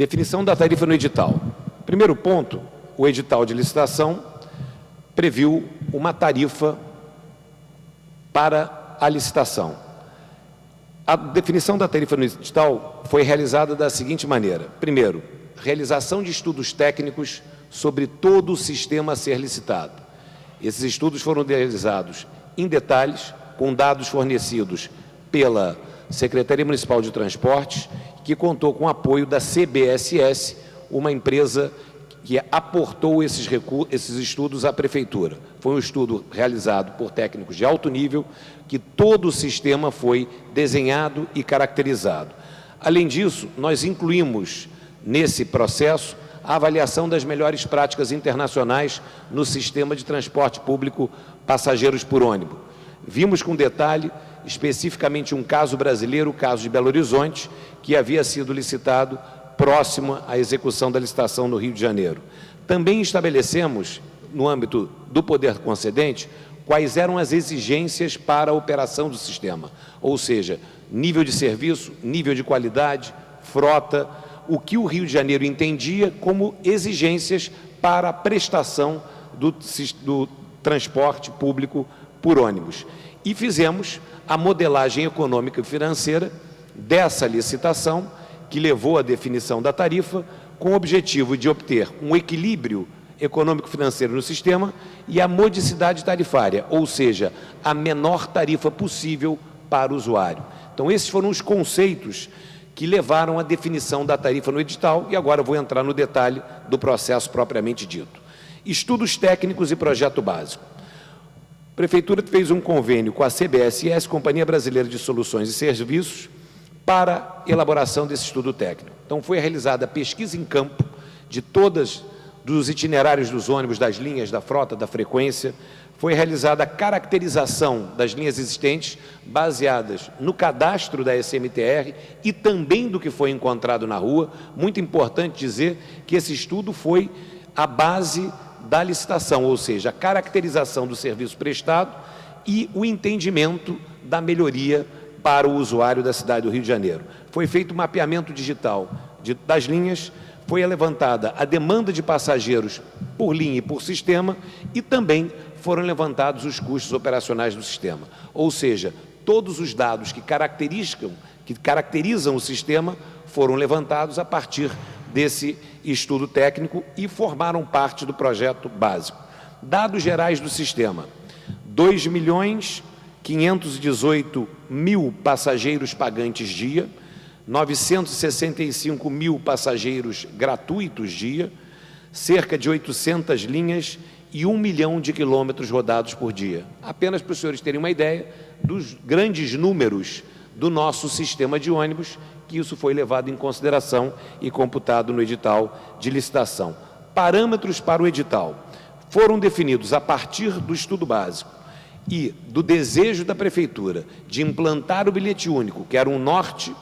Definição da tarifa no edital. Primeiro ponto, o edital de licitação previu uma tarifa para a licitação. A definição da tarifa no edital foi realizada da seguinte maneira. Primeiro, realização de estudos técnicos sobre todo o sistema a ser licitado. Esses estudos foram realizados em detalhes, com dados fornecidos pela Secretaria Municipal de Transportes, que contou com o apoio da CBSS, uma empresa que aportou esses estudos à Prefeitura. Foi um estudo realizado por técnicos de alto nível, que todo o sistema foi desenhado e caracterizado. Além disso, nós incluímos nesse processo a avaliação das melhores práticas internacionais no sistema de transporte público passageiros por ônibus. Vimos com detalhe, especificamente, um caso brasileiro, o caso de Belo Horizonte, que havia sido licitado próximo à execução da licitação no Rio de Janeiro. Também estabelecemos, no âmbito do poder concedente, quais eram as exigências para a operação do sistema, ou seja, nível de serviço, nível de qualidade, frota, o que o Rio de Janeiro entendia como exigências para a prestação do transporte público por ônibus. E fizemos a modelagem econômica e financeira dessa licitação, que levou à definição da tarifa, com o objetivo de obter um equilíbrio econômico-financeiro no sistema e a modicidade tarifária, ou seja, a menor tarifa possível para o usuário. Então, esses foram os conceitos que levaram à definição da tarifa no edital, e agora vou entrar no detalhe do processo propriamente dito. Estudos técnicos e projeto básico. A Prefeitura fez um convênio com a CBSS, Companhia Brasileira de Soluções e Serviços, para elaboração desse estudo técnico. Então, foi realizada a pesquisa em campo de todos os itinerários dos ônibus, das linhas, da frota, da frequência. Foi realizada a caracterização das linhas existentes, baseadas no cadastro da SMTR e também do que foi encontrado na rua. Muito importante dizer que esse estudo foi a base da licitação, ou seja, a caracterização do serviço prestado e o entendimento da melhoria para o usuário da cidade do Rio de Janeiro. Foi feito um mapeamento digital das linhas, foi levantada a demanda de passageiros por linha e por sistema e também foram levantados os custos operacionais do sistema. Ou seja, todos os dados que caracterizam o sistema foram levantados a partir desse estudo técnico e formaram parte do projeto básico. Dados gerais do sistema: 2.518.000 passageiros pagantes dia, 965.000 passageiros gratuitos dia, cerca de 800 linhas e 1 milhão de quilômetros rodados por dia. Apenas para os senhores terem uma ideia dos grandes números do nosso sistema de ônibus, que isso foi levado em consideração e computado no edital de licitação. Parâmetros para o edital foram definidos a partir do estudo básico e do desejo da Prefeitura de implantar o bilhete único, que era um norte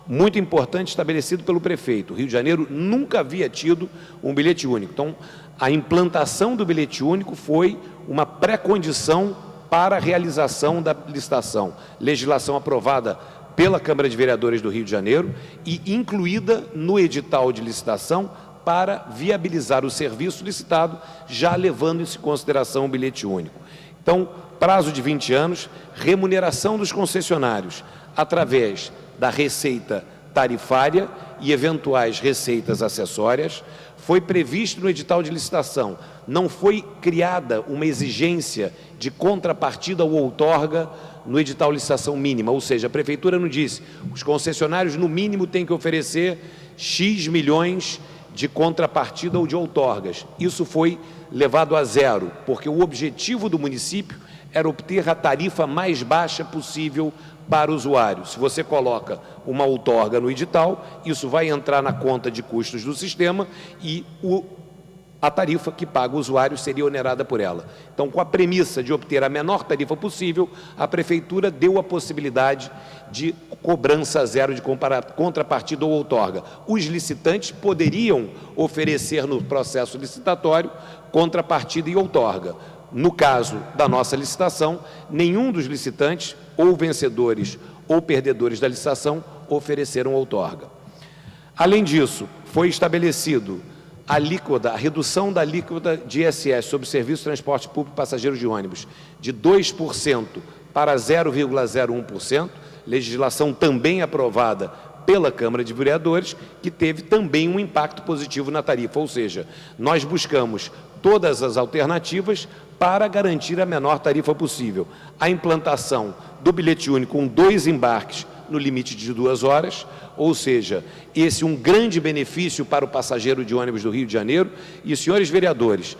muito importante estabelecido pelo prefeito. O Rio de Janeiro nunca havia tido um bilhete único. Então, a implantação do bilhete único foi uma pré-condição para a realização da licitação. Legislação aprovada pela Câmara de Vereadores do Rio de Janeiro e incluída no edital de licitação para viabilizar o serviço licitado, já levando em consideração o bilhete único. Então, prazo de 20 anos, remuneração dos concessionários através da receita tarifária e eventuais receitas acessórias. Foi previsto no edital de licitação, não foi criada uma exigência de contrapartida ou outorga no edital de licitação mínima, ou seja, a Prefeitura não disse, os concessionários no mínimo têm que oferecer X milhões de contrapartida ou de outorgas. Isso foi levado a zero, porque o objetivo do município era obter a tarifa mais baixa possível para o usuário. Se você coloca uma outorga no edital, isso vai entrar na conta de custos do sistema e a tarifa que paga o usuário seria onerada por ela. Então, com a premissa de obter a menor tarifa possível, a Prefeitura deu a possibilidade de cobrança zero de contrapartida ou outorga. Os licitantes poderiam oferecer no processo licitatório contrapartida e outorga. No caso da nossa licitação, nenhum dos licitantes, ou vencedores ou perdedores da licitação, ofereceram outorga. Além disso, foi estabelecido a redução da alíquota de ISS sobre o serviço de transporte público passageiros de ônibus de 2% para 0,01%, legislação também aprovada pela Câmara de Vereadores, que teve também um impacto positivo na tarifa, ou seja, nós buscamos todas as alternativas para garantir a menor tarifa possível. A implantação do bilhete único com 2 embarques no limite de 2 horas, ou seja, esse é um grande benefício para o passageiro de ônibus do Rio de Janeiro. E, senhores vereadores,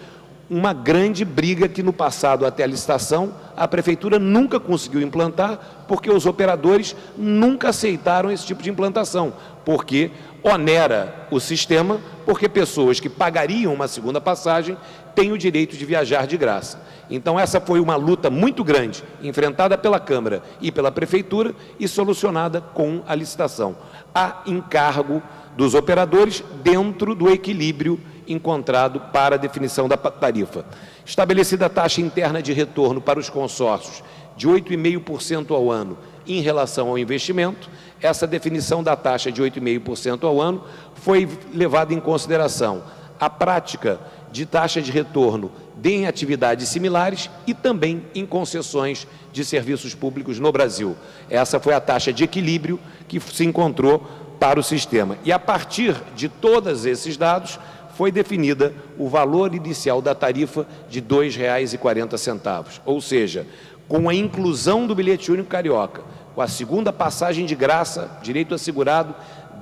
uma grande briga que no passado, até a licitação, a Prefeitura nunca conseguiu implantar, porque os operadores nunca aceitaram esse tipo de implantação, porque onera o sistema, porque pessoas que pagariam uma segunda passagem têm o direito de viajar de graça. Então, essa foi uma luta muito grande, enfrentada pela Câmara e pela Prefeitura e solucionada com a licitação, a encargo dos operadores dentro do equilíbrio encontrado para a definição da tarifa. Estabelecida a taxa interna de retorno para os consórcios de 8,5% ao ano em relação ao investimento, essa definição da taxa de 8,5% ao ano foi levada em consideração a prática de taxa de retorno em atividades similares e também em concessões de serviços públicos no Brasil. Essa foi a taxa de equilíbrio que se encontrou para o sistema. E a partir de todos esses dados, foi definida o valor inicial da tarifa de R$ 2,40, ou seja, com a inclusão do bilhete único carioca, com a segunda passagem de graça, direito assegurado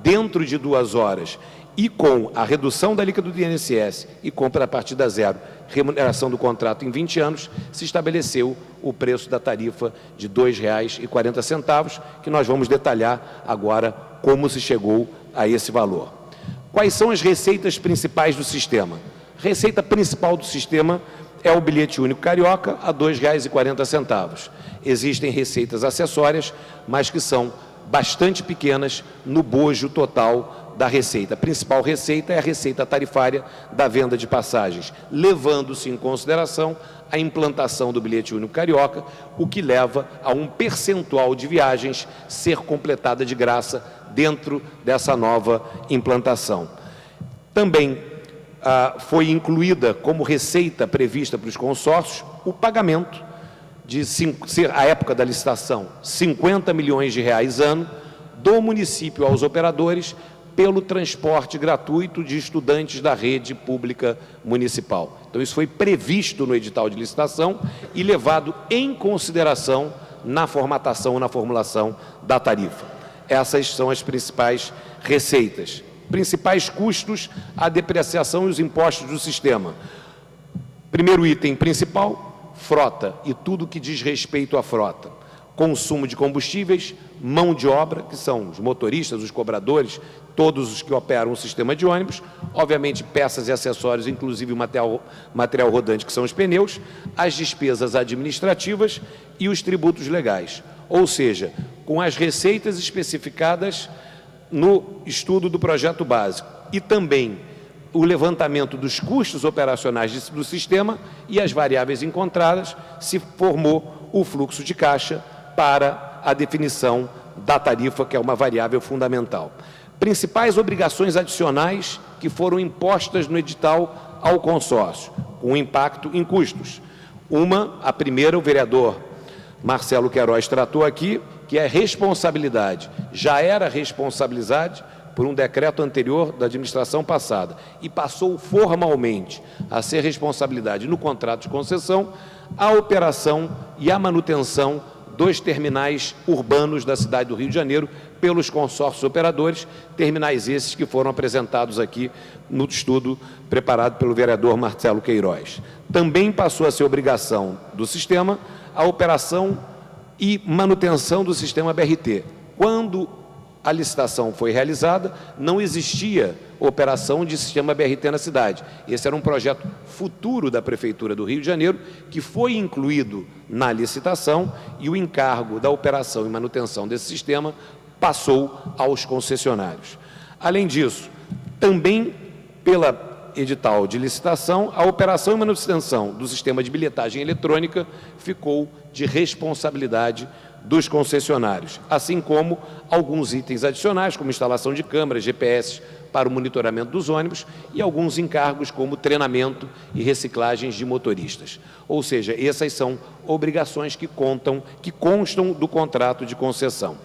dentro de 2 horas, e com a redução da alíquota do INSS e compra a partida zero, remuneração do contrato em 20 anos, se estabeleceu o preço da tarifa de R$ 2,40, que nós vamos detalhar agora como se chegou a esse valor. Quais são as receitas principais do sistema? Receita principal do sistema é o bilhete único carioca a R$ 2,40. Existem receitas acessórias, mas que são bastante pequenas no bojo total da receita. A principal receita é a receita tarifária da venda de passagens, levando-se em consideração a implantação do bilhete único carioca, o que leva a um percentual de viagens ser completada de graça dentro dessa nova implantação. Também foi incluída como receita prevista para os consórcios o pagamento de, à época da licitação, R$ 50 milhões ano do município aos operadores pelo transporte gratuito de estudantes da rede pública municipal. Então, isso foi previsto no edital de licitação e levado em consideração na formatação, na formulação da tarifa. Essas são as principais receitas. Principais custos, a depreciação e os impostos do sistema. Primeiro item principal, frota e tudo que diz respeito à frota. Consumo de combustíveis, mão de obra, que são os motoristas, os cobradores, todos os que operam o sistema de ônibus, obviamente peças e acessórios, inclusive o material rodante, que são os pneus, as despesas administrativas e os tributos legais. Ou seja, com as receitas especificadas no estudo do projeto básico e também o levantamento dos custos operacionais do sistema e as variáveis encontradas, se formou o fluxo de caixa para a definição da tarifa, que é uma variável fundamental. Principais obrigações adicionais que foram impostas no edital ao consórcio, com impacto em custos. A primeira, o vereador Marcelo Queiroz tratou aqui, que é responsabilidade. Já era responsabilidade por um decreto anterior da administração passada e passou formalmente a ser responsabilidade no contrato de concessão a operação e a manutenção dos terminais urbanos da cidade do Rio de Janeiro pelos consórcios operadores, terminais esses que foram apresentados aqui no estudo preparado pelo vereador Marcelo Queiroz. Também passou a ser obrigação do sistema a operação e manutenção do sistema BRT. Quando a licitação foi realizada, não existia operação de sistema BRT na cidade. Esse era um projeto futuro da Prefeitura do Rio de Janeiro, que foi incluído na licitação e o encargo da operação e manutenção desse sistema passou aos concessionários. Além disso, também pela edital de licitação, a operação e manutenção do sistema de bilhetagem eletrônica ficou de responsabilidade dos concessionários, assim como alguns itens adicionais, como instalação de câmeras, GPS para o monitoramento dos ônibus e alguns encargos como treinamento e reciclagens de motoristas. Ou seja, essas são obrigações que constam do contrato de concessão.